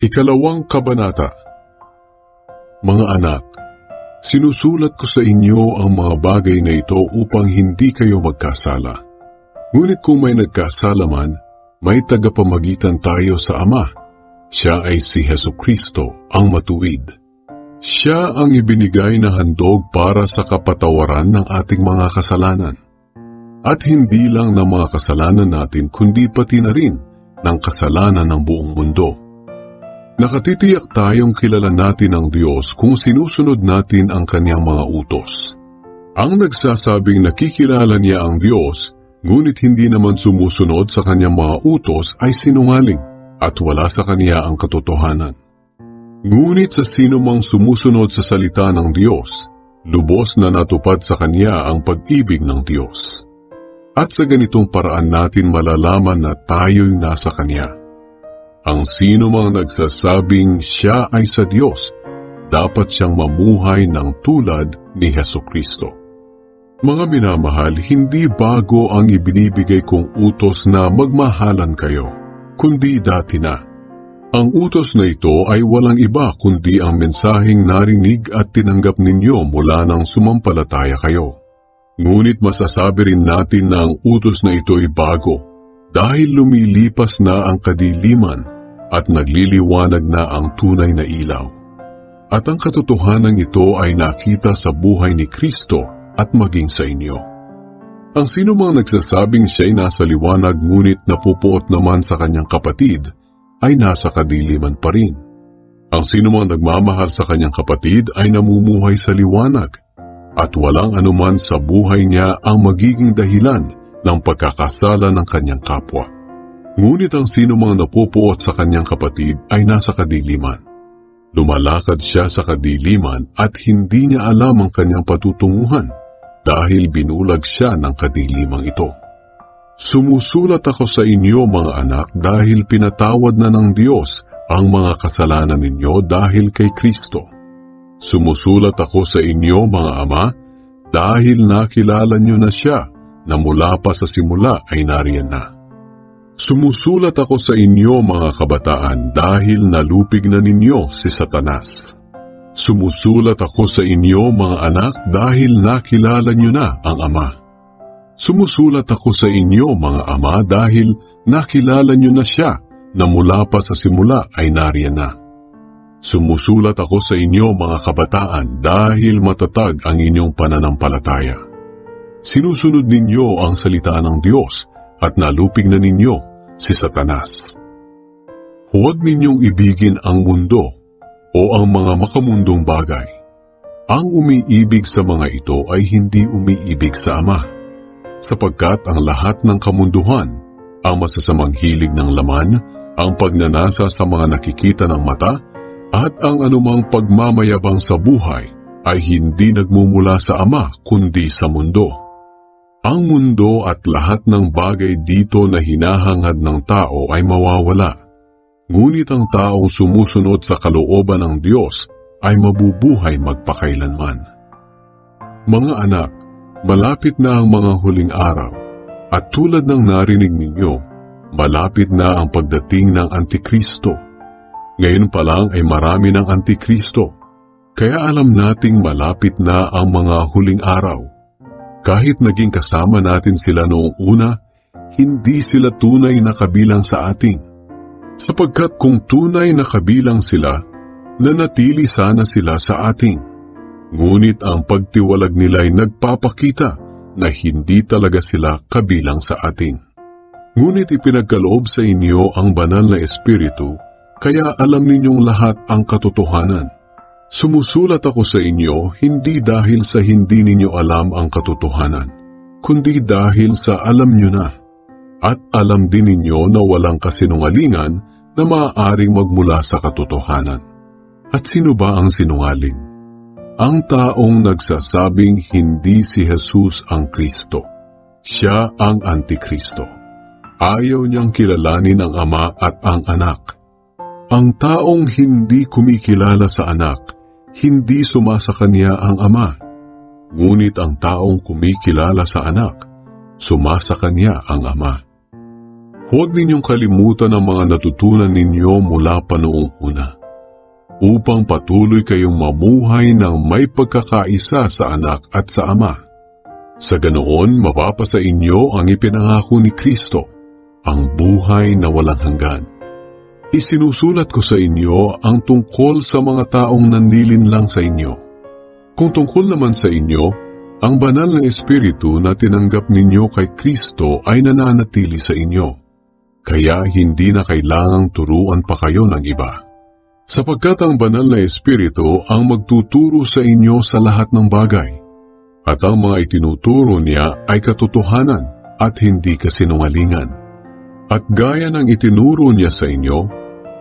Ikalawang kabanata. Mga anak, sinusulat ko sa inyo ang mga bagay na ito upang hindi kayo magkasala. Ngunit kung may nagkasala man, may tagapamagitan tayo sa Ama. Siya ay si Hesukristo, ang matuwid. Siya ang ibinigay na handog para sa kapatawaran ng ating mga kasalanan. At hindi lang ng mga kasalanan natin, kundi pati na rin ng kasalanan ng buong mundo. Nakatitiyak tayong kilala natin ang Diyos kung sinusunod natin ang Kanyang mga utos. Ang nagsasabing nakikilala niya ang Diyos, ngunit hindi naman sumusunod sa Kanyang mga utos ay sinungaling at wala sa Kanya ang katotohanan. Ngunit sa sino mang sumusunod sa salita ng Diyos, lubos na natupad sa Kanya ang pag-ibig ng Diyos. At sa ganitong paraan natin malalaman na tayo'y nasa Kanya. Ang sino mang nagsasabing siya ay sa Diyos, dapat siyang mamuhay ng tulad ni Hesukristo. Mga minamahal, hindi bago ang ibinibigay kong utos na magmahalan kayo, kundi dati na. Ang utos na ito ay walang iba kundi ang mensaheng narinig at tinanggap ninyo mula nang sumampalataya kayo. Ngunit masasabi rin natin na ang utos na ito ay bago, dahil lumilipas na ang kadiliman at nagliliwanag na ang tunay na ilaw. At ang katotohanan ito ay nakita sa buhay ni Kristo at maging sa inyo. Ang sino mang nagsasabing siya'y nasa liwanag ngunit napupuot naman sa kanyang kapatid, ay nasa kadiliman pa rin. Ang sino mang nagmamahal sa kanyang kapatid ay namumuhay sa liwanag, at walang anuman sa buhay niya ang magiging dahilan ng pagkakasala ng kanyang kapwa. Ngunit ang sino mang napupuot sa kanyang kapatid ay nasa kadiliman. Lumalakad siya sa kadiliman at hindi niya alam ang kanyang patutunguhan dahil binulag siya ng kadilimang ito. Sumusulat ako sa inyo mga anak dahil pinatawad na ng Diyos ang mga kasalanan ninyo dahil kay Kristo. Sumusulat ako sa inyo mga ama dahil nakilala niyo na siya na mula pa sa simula ay nariyan na. Sumusulat ako sa inyo mga kabataan dahil nalupig na ninyo si Satanas. Sumusulat ako sa inyo mga anak dahil nakilala niyo na ang Ama. Sumusulat ako sa inyo mga ama dahil nakilala niyo na siya na mula pa sa simula ay nariyan na. Sumusulat ako sa inyo mga kabataan dahil matatag ang inyong pananampalataya. Sinusunod ninyo ang salita ng Diyos at nalupig na ninyo si Satanas. Huwag ninyong ibigin ang mundo o ang mga makamundong bagay. Ang umiibig sa mga ito ay hindi umiibig sa Ama, sapagkat ang lahat ng kamunduhan, ang masasamang hilig ng laman, ang pagnanasa sa mga nakikita ng mata, at ang anumang pagmamayabang sa buhay ay hindi nagmumula sa Ama kundi sa mundo. Ang mundo at lahat ng bagay dito na hinahangad ng tao ay mawawala. Ngunit ang taong sumusunod sa kalooban ng Diyos ay mabubuhay magpakailanman. Mga anak, malapit na ang mga huling araw, at tulad ng narinig ninyo, malapit na ang pagdating ng Antikristo. Ngayon pa lang ay marami ng Antikristo, kaya alam nating malapit na ang mga huling araw. Kahit naging kasama natin sila noong una, hindi sila tunay na kabilang sa atin. Sapagkat kung tunay na kabilang sila, nanatili sana sila sa atin. Ngunit ang pagtiwalag nila ay nagpapakita na hindi talaga sila kabilang sa atin. Ngunit ipinagkaloob sa inyo ang banal na Espiritu, kaya alam ninyong lahat ang katotohanan. Sumusulat ako sa inyo hindi dahil sa hindi ninyo alam ang katotohanan, kundi dahil sa alam nyo na. At alam din ninyo na walang kasinungalingan na maaaring magmula sa katotohanan. At sino ba ang sinungaling? Ang taong nagsasabing hindi si Jesus ang Kristo. Siya ang Antikristo. Ayaw niyang kilalanin ang Ama at ang Anak. Ang taong hindi kumikilala sa Anak, hindi sumasa kanya ang Ama. Ngunit ang taong kumikilala sa Anak, sumasa kanya ang Ama. Huwag ninyong kalimutan ang mga natutunan ninyo mula pa noong una, upang patuloy kayong mamuhay ng may pagkakaisa sa anak at sa ama. Sa ganoon, mapapasa inyo ang ipinangako ni Kristo, ang buhay na walang hanggan. Isinusulat ko sa inyo ang tungkol sa mga taong nanlilinlang sa inyo. Kung tungkol naman sa inyo, ang banal na Espiritu na tinanggap ninyo kay Kristo ay nananatili sa inyo. Kaya hindi na kailangang turuan pa kayo ng iba. Sapagkat ang banal na Espiritu ang magtuturo sa inyo sa lahat ng bagay. At ang mga itinuturo niya ay katotohanan at hindi kasinungalingan. At gaya ng itinuro niya sa inyo,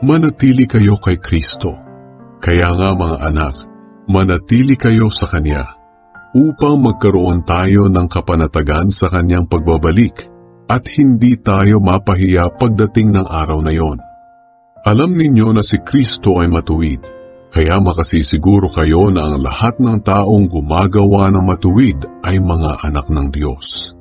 manatili kayo kay Kristo. Kaya nga mga anak, manatili kayo sa Kanya, upang magkaroon tayo ng kapanatagan sa Kanyang pagbabalik, at hindi tayo mapahiya pagdating ng araw na yon. Alam ninyo na si Kristo ay matuwid, kaya makasisiguro kayo na ang lahat ng taong gumagawa ng matuwid ay mga anak ng Diyos.